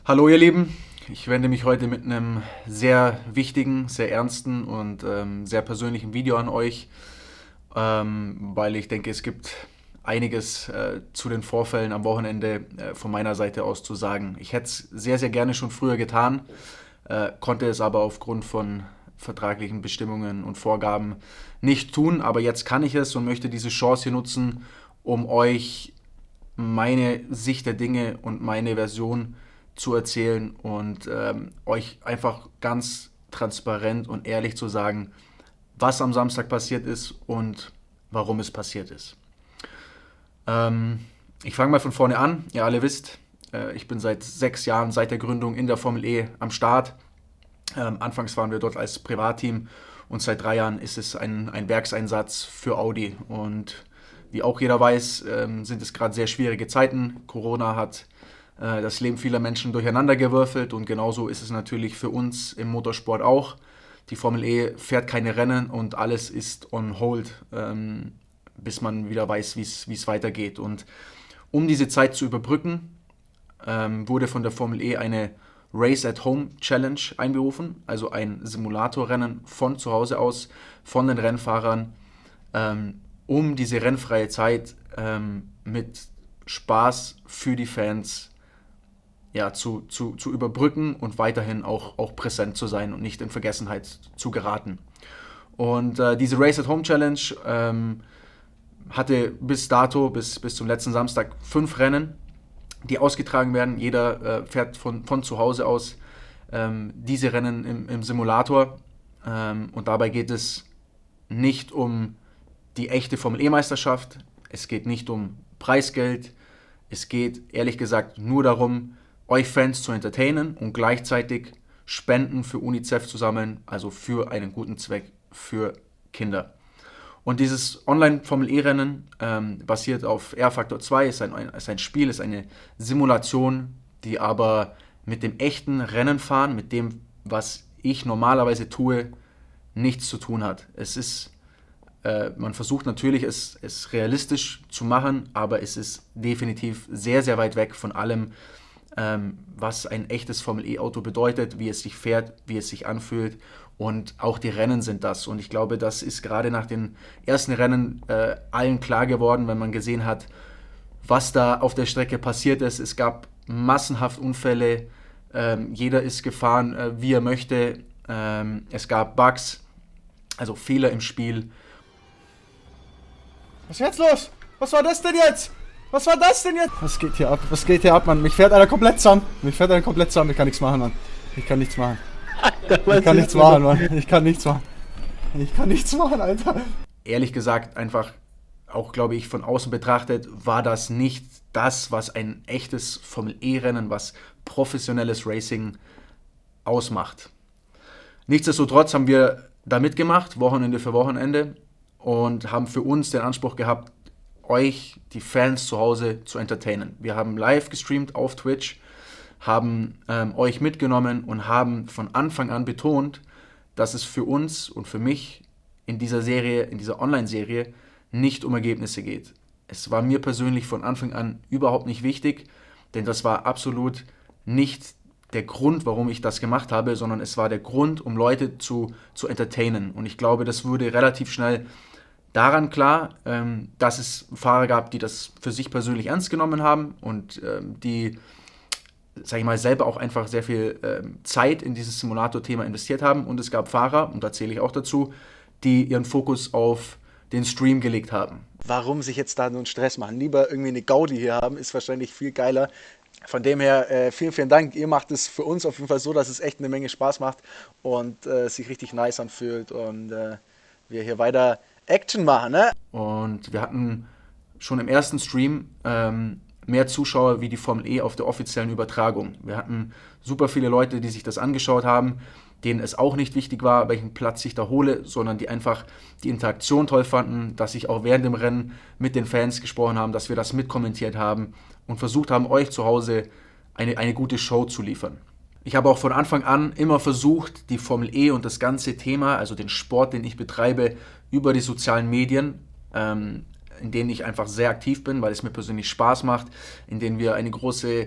Hallo ihr Lieben, ich wende mich heute mit einem sehr wichtigen, sehr ernsten und sehr persönlichen Video an euch, weil ich denke, es gibt einiges zu den Vorfällen am Wochenende von meiner Seite aus zu sagen. Ich hätte es sehr, sehr gerne schon früher getan, konnte es aber aufgrund von vertraglichen Bestimmungen und Vorgaben nicht tun, aber jetzt kann ich es und möchte diese Chance hier nutzen, um euch meine Sicht der Dinge und meine Version zu erzählen und euch einfach ganz transparent und ehrlich zu sagen, was am Samstag passiert ist und warum es passiert ist. Ich fange mal von vorne an. Ihr alle wisst, ich bin seit 6 Jahren, seit der Gründung in der Formel E am Start. Anfangs waren wir dort als Privatteam und seit 3 Jahren ist es ein Werkseinsatz für Audi. Und wie auch jeder weiß, sind es gerade sehr schwierige Zeiten. Corona hat das Leben vieler Menschen durcheinandergewürfelt und genauso ist es natürlich für uns im Motorsport auch. Die Formel E fährt keine Rennen und alles ist on hold, bis man wieder weiß, wie es weitergeht. Und um diese Zeit zu überbrücken, wurde von der Formel E eine Race at Home Challenge einberufen, also ein Simulatorrennen von zu Hause aus, von den Rennfahrern, um diese rennfreie Zeit mit Spaß für die Fans ja, zu überbrücken und weiterhin auch präsent zu sein und nicht in Vergessenheit zu geraten. Und diese Race at Home Challenge hatte bis dato, bis zum letzten Samstag, 5 Rennen, die ausgetragen werden. Jeder fährt von zu Hause aus diese Rennen im Simulator. Und dabei geht es nicht um die echte Formel E-Meisterschaft. Es geht nicht um Preisgeld. Es geht ehrlich gesagt nur darum, euch Fans zu entertainen und gleichzeitig Spenden für UNICEF zu sammeln, also für einen guten Zweck für Kinder. Und dieses Online-Formel-E-Rennen basiert auf R-Factor 2, ist ein Spiel, ist eine Simulation, die aber mit dem echten Rennen fahren, mit dem, was ich normalerweise tue, nichts zu tun hat. Man versucht natürlich, es realistisch zu machen, aber es ist definitiv sehr, sehr weit weg von allem, was ein echtes Formel-E-Auto bedeutet, wie es sich fährt, wie es sich anfühlt. Und auch die Rennen sind das. Und ich glaube, das ist gerade nach den ersten Rennen allen klar geworden, wenn man gesehen hat, was da auf der Strecke passiert ist. Es gab massenhaft Unfälle. Jeder ist gefahren, wie er möchte. Es gab Bugs, also Fehler im Spiel. Was ist jetzt los? Was war das denn jetzt? Was war das denn jetzt? Was geht hier ab? Was geht hier ab, Mann? Mich fährt einer komplett zusammen. Ich kann nichts machen, Mann. Ich kann nichts machen. Ich kann nichts machen, Mann. Ich kann nichts machen, Alter. Ehrlich gesagt, einfach auch, glaube ich, von außen betrachtet, war das nicht das, was ein echtes Formel-E-Rennen, was professionelles Racing ausmacht. Nichtsdestotrotz haben wir da mitgemacht, Wochenende für Wochenende, und haben für uns den Anspruch gehabt, euch, die Fans zu Hause, zu entertainen. Wir haben live gestreamt auf Twitch, haben euch mitgenommen und haben von Anfang an betont, dass es für uns und für mich in dieser Serie, in dieser Online-Serie, nicht um Ergebnisse geht. Es war mir persönlich von Anfang an überhaupt nicht wichtig, denn das war absolut nicht der Grund, warum ich das gemacht habe, sondern es war der Grund, um Leute zu entertainen. Und ich glaube, das wurde relativ schnell daran klar, dass es Fahrer gab, die das für sich persönlich ernst genommen haben und die, sag ich mal, selber auch einfach sehr viel Zeit in dieses Simulator-Thema investiert haben. Und es gab Fahrer, und da zähle ich auch dazu, die ihren Fokus auf den Stream gelegt haben. Warum sich jetzt da so einen Stress machen? Lieber irgendwie eine Gaudi hier haben, ist wahrscheinlich viel geiler. Von dem her, vielen, vielen Dank. Ihr macht es für uns auf jeden Fall so, dass es echt eine Menge Spaß macht und sich richtig nice anfühlt und wir hier weiter Action machen, ne? Und wir hatten schon im ersten Stream mehr Zuschauer wie die Formel E auf der offiziellen Übertragung. Wir hatten super viele Leute, die sich das angeschaut haben, denen es auch nicht wichtig war, welchen Platz ich da hole, sondern die einfach die Interaktion toll fanden, dass ich auch während dem Rennen mit den Fans gesprochen habe, dass wir das mitkommentiert haben und versucht haben, euch zu Hause eine gute Show zu liefern. Ich habe auch von Anfang an immer versucht, die Formel E und das ganze Thema, also den Sport, den ich betreibe, über die sozialen Medien in denen ich einfach sehr aktiv bin, weil es mir persönlich Spaß macht, in denen wir eine große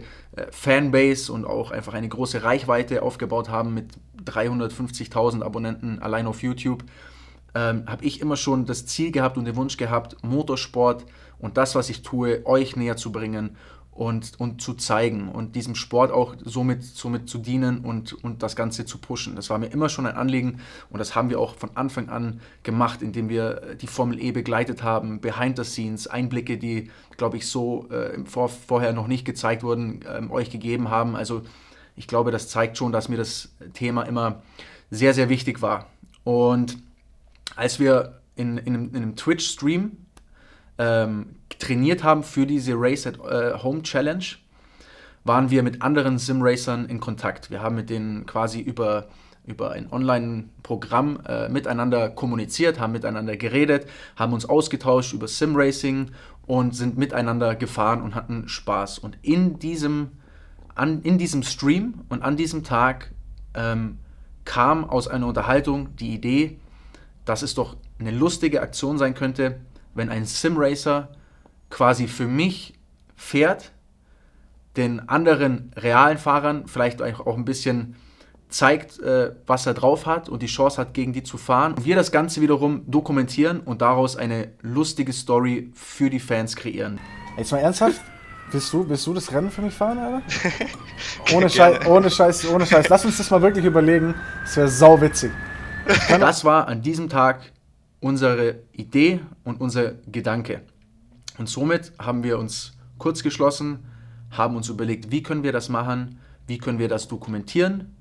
Fanbase und auch einfach eine große Reichweite aufgebaut haben mit 350.000 Abonnenten allein auf YouTube, habe ich immer schon das Ziel gehabt und den Wunsch gehabt, Motorsport und das, was ich tue, euch näher zu bringen und zu zeigen und diesem Sport auch somit zu dienen und das Ganze zu pushen. Das war mir immer schon ein Anliegen und das haben wir auch von Anfang an gemacht, indem wir die Formel E begleitet haben, Behind the Scenes, Einblicke, die, glaube ich, so vorher noch nicht gezeigt wurden, euch gegeben haben. Also ich glaube, das zeigt schon, dass mir das Thema immer sehr, sehr wichtig war. Und als wir in einem Twitch-Stream trainiert haben für diese Race at Home Challenge, waren wir mit anderen Simracern in Kontakt. Wir haben mit denen quasi über ein Online-Programm miteinander kommuniziert, haben miteinander geredet, haben uns ausgetauscht über Simracing und sind miteinander gefahren und hatten Spaß. Und in diesem Stream und an diesem Tag kam aus einer Unterhaltung die Idee, dass es doch eine lustige Aktion sein könnte, wenn ein Simracer quasi für mich fährt, den anderen realen Fahrern vielleicht auch ein bisschen zeigt, was er drauf hat und die Chance hat, gegen die zu fahren. Und wir das Ganze wiederum dokumentieren und daraus eine lustige Story für die Fans kreieren. Jetzt mal ernsthaft? Willst du das Rennen für mich fahren, Alter? Ohne Scheiß. Lass uns das mal wirklich überlegen. Das wäre sauwitzig. Das war an diesem Tag unsere Idee und unser Gedanke. Und somit haben wir uns kurz geschlossen, haben uns überlegt, wie können wir das machen, wie können wir das dokumentieren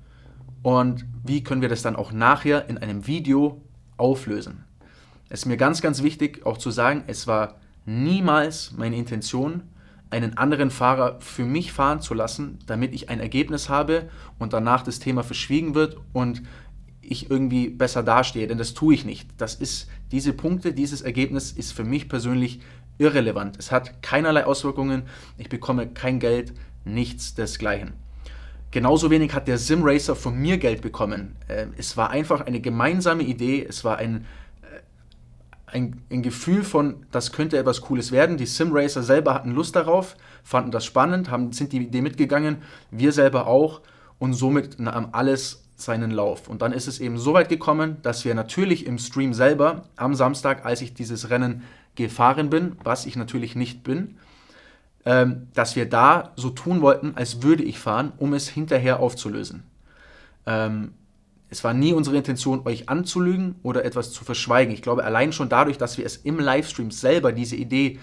und wie können wir das dann auch nachher in einem Video auflösen. Es ist mir ganz, ganz wichtig auch zu sagen, es war niemals meine Intention, einen anderen Fahrer für mich fahren zu lassen, damit ich ein Ergebnis habe und danach das Thema verschwiegen wird und ich irgendwie besser dastehe, denn das tue ich nicht. Diese Punkte, dieses Ergebnis ist für mich persönlich irrelevant. Es hat keinerlei Auswirkungen, ich bekomme kein Geld, nichts desgleichen. Genauso wenig hat der Simracer von mir Geld bekommen. Es war einfach eine gemeinsame Idee, es war ein Gefühl von, das könnte etwas Cooles werden. Die Simracer selber hatten Lust darauf, fanden das spannend, sind die Idee mitgegangen, wir selber auch und somit nahm alles seinen Lauf. Und dann ist es eben so weit gekommen, dass wir natürlich im Stream selber am Samstag, als ich dieses Rennen gefahren bin, was ich natürlich nicht bin, dass wir da so tun wollten, als würde ich fahren, um es hinterher aufzulösen. Es war nie unsere Intention, euch anzulügen oder etwas zu verschweigen. Ich glaube, allein schon dadurch, dass wir es im Livestream selber diese Idee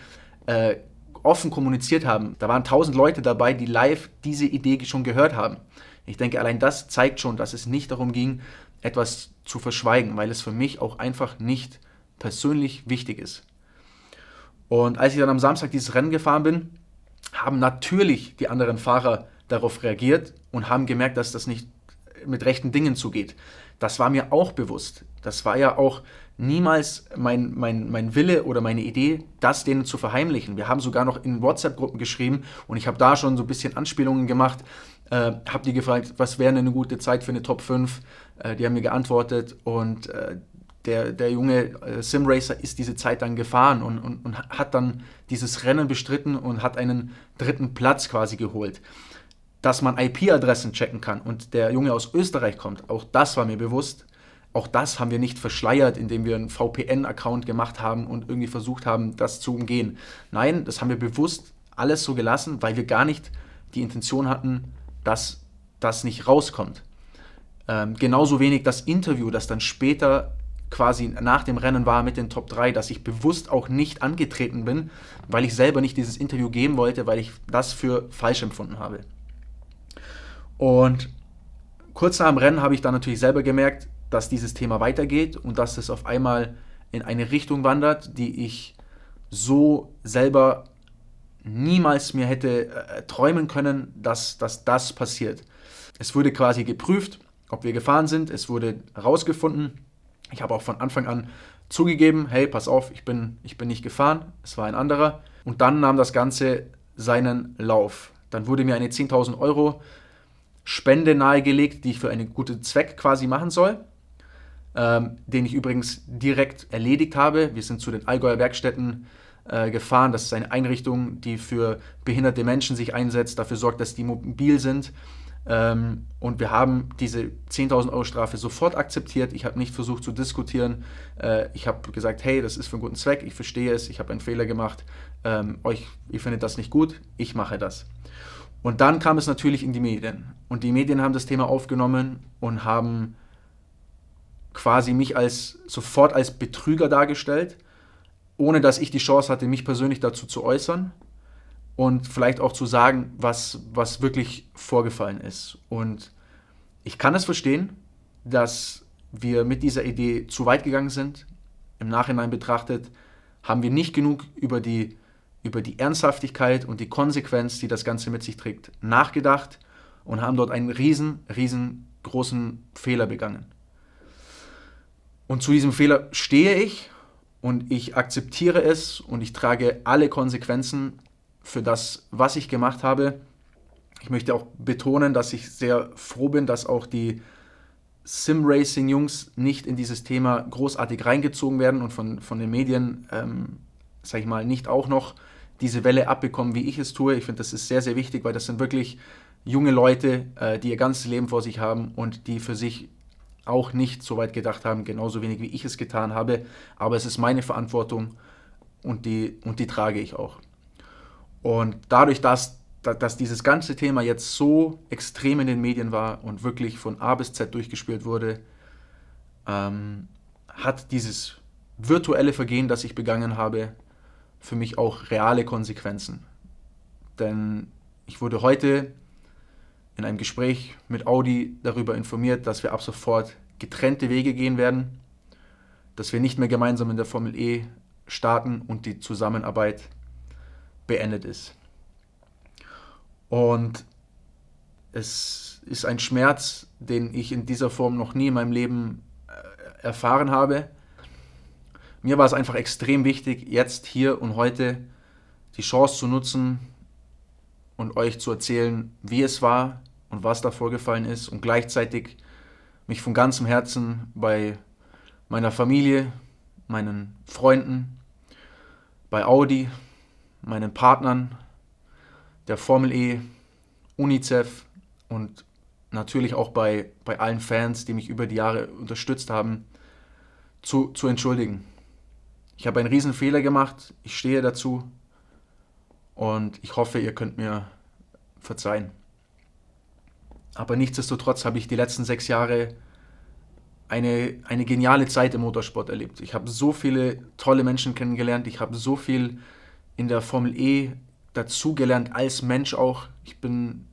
offen kommuniziert haben, da waren 1000 Leute dabei, die live diese Idee schon gehört haben. Ich denke, allein das zeigt schon, dass es nicht darum ging, etwas zu verschweigen, weil es für mich auch einfach nicht persönlich wichtig ist. Und als ich dann am Samstag dieses Rennen gefahren bin, haben natürlich die anderen Fahrer darauf reagiert und haben gemerkt, dass das nicht mit rechten Dingen zugeht. Das war mir auch bewusst. Das war ja auch niemals mein Wille oder meine Idee, das denen zu verheimlichen. Wir haben sogar noch in WhatsApp-Gruppen geschrieben und ich habe da schon so ein bisschen Anspielungen gemacht, habe die gefragt, was wäre eine gute Zeit für eine Top 5? Die haben mir geantwortet und der junge Simracer ist diese Zeit dann gefahren und hat dann dieses Rennen bestritten und hat einen 3. Platz quasi geholt. Dass man IP-Adressen checken kann und der Junge aus Österreich kommt, auch das war mir bewusst. Auch das haben wir nicht verschleiert, indem wir einen VPN-Account gemacht haben und irgendwie versucht haben, das zu umgehen. Nein, das haben wir bewusst alles so gelassen, weil wir gar nicht die Intention hatten, dass das nicht rauskommt. Genauso wenig das Interview, das dann später quasi nach dem Rennen war mit den Top 3, dass ich bewusst auch nicht angetreten bin, weil ich selber nicht dieses Interview geben wollte, weil ich das für falsch empfunden habe. Und kurz nach dem Rennen habe ich dann natürlich selber gemerkt, dass dieses Thema weitergeht und dass es auf einmal in eine Richtung wandert, die ich so selber niemals mir hätte träumen können, dass das passiert. Es wurde quasi geprüft, ob wir gefahren sind. Es wurde herausgefunden. Ich habe auch von Anfang an zugegeben, hey, pass auf, ich bin nicht gefahren. Es war ein anderer. Und dann nahm das Ganze seinen Lauf. Dann wurde mir eine 10.000 Euro Spende nahegelegt, die ich für einen guten Zweck quasi machen soll, den ich übrigens direkt erledigt habe. Wir sind zu den Allgäuer Werkstätten gefahren. Das ist eine Einrichtung, die für behinderte Menschen sich einsetzt, dafür sorgt, dass die mobil sind. Und wir haben diese 10.000 Euro Strafe sofort akzeptiert. Ich habe nicht versucht zu diskutieren. Ich habe gesagt, hey, das ist für einen guten Zweck, ich verstehe es, ich habe einen Fehler gemacht. Ihr findet das nicht gut, ich mache das. Und dann kam es natürlich in die Medien. Und die Medien haben das Thema aufgenommen und haben quasi mich sofort als Betrüger dargestellt, ohne dass ich die Chance hatte, mich persönlich dazu zu äußern und vielleicht auch zu sagen, was wirklich vorgefallen ist. Und ich kann es verstehen, dass wir mit dieser Idee zu weit gegangen sind. Im Nachhinein betrachtet haben wir nicht genug über die Ernsthaftigkeit und die Konsequenz, die das Ganze mit sich trägt, nachgedacht und haben dort einen riesengroßen Fehler begangen. Und zu diesem Fehler stehe ich und ich akzeptiere es und ich trage alle Konsequenzen für das, was ich gemacht habe. Ich möchte auch betonen, dass ich sehr froh bin, dass auch die Sim-Racing-Jungs nicht in dieses Thema großartig reingezogen werden und von den Medien, sag ich mal, nicht auch noch diese Welle abbekommen, wie ich es tue. Ich finde, das ist sehr, sehr wichtig, weil das sind wirklich junge Leute, die ihr ganzes Leben vor sich haben und die für sich auch nicht so weit gedacht haben, genauso wenig wie ich es getan habe. Aber es ist meine Verantwortung und die trage ich auch. Und dadurch, dass dieses ganze Thema jetzt so extrem in den Medien war und wirklich von A bis Z durchgespielt wurde, hat dieses virtuelle Vergehen, das ich begangen habe, für mich auch reale Konsequenzen. Denn ich wurde heute in einem Gespräch mit Audi darüber informiert, dass wir ab sofort getrennte Wege gehen werden, dass wir nicht mehr gemeinsam in der Formel E starten und die Zusammenarbeit beendet ist. Und es ist ein Schmerz, den ich in dieser Form noch nie in meinem Leben erfahren habe. Mir war es einfach extrem wichtig, jetzt, hier und heute die Chance zu nutzen und euch zu erzählen, wie es war und was da vorgefallen ist und gleichzeitig mich von ganzem Herzen bei meiner Familie, meinen Freunden, bei Audi, meinen Partnern, der Formel E, UNICEF und natürlich auch bei allen Fans, die mich über die Jahre unterstützt haben, zu entschuldigen. Ich habe einen riesen Fehler gemacht, ich stehe dazu und ich hoffe, ihr könnt mir verzeihen. Aber nichtsdestotrotz habe ich die letzten 6 Jahre eine geniale Zeit im Motorsport erlebt. Ich habe so viele tolle Menschen kennengelernt, ich habe so viel in der Formel E dazugelernt, als Mensch auch. Ich bin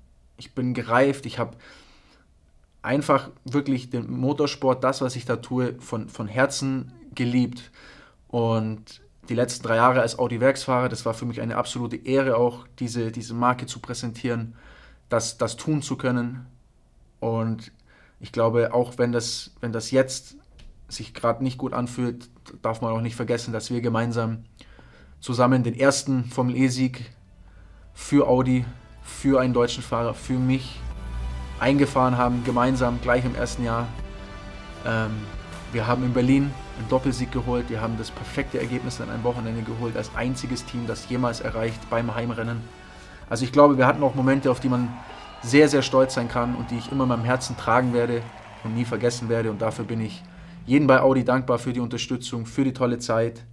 gereift, ich habe einfach wirklich den Motorsport, das, was ich da tue, von Herzen geliebt. Und die letzten 3 Jahre als Audi-Werksfahrer, das war für mich eine absolute Ehre auch, diese Marke zu präsentieren, das tun zu können. Und ich glaube, auch wenn das jetzt sich gerade nicht gut anfühlt, darf man auch nicht vergessen, dass wir gemeinsam zusammen den ersten Formel-E-Sieg für Audi, für einen deutschen Fahrer, für mich eingefahren haben, gemeinsam, gleich im ersten Jahr. Wir haben in Berlin einen Doppelsieg geholt, wir haben das perfekte Ergebnis an einem Wochenende geholt, als einziges Team, das jemals erreicht beim Heimrennen. Also ich glaube, wir hatten auch Momente, auf die man sehr, sehr stolz sein kann und die ich immer in meinem Herzen tragen werde und nie vergessen werde. Und dafür bin ich jedem bei Audi dankbar für die Unterstützung, für die tolle Zeit.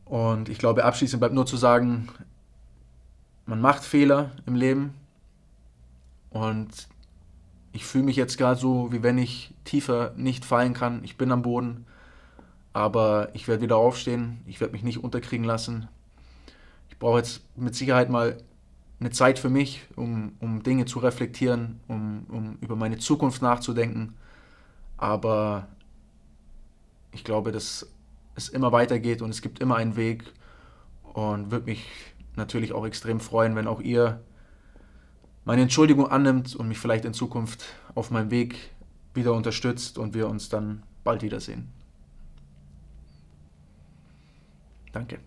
Und ich glaube, abschließend bleibt nur zu sagen, man macht Fehler im Leben und ich fühle mich jetzt gerade so, wie wenn ich tiefer nicht fallen kann. Ich bin am Boden, aber ich werde wieder aufstehen, ich werde mich nicht unterkriegen lassen. Ich brauche jetzt mit Sicherheit mal eine Zeit für mich, um Dinge zu reflektieren, um über meine Zukunft nachzudenken. Aber ich glaube, dass es immer weitergeht und es gibt immer einen Weg und würde mich natürlich auch extrem freuen, wenn auch ihr meine Entschuldigung annimmt und mich vielleicht in Zukunft auf meinem Weg wieder unterstützt und wir uns dann bald wiedersehen. Danke.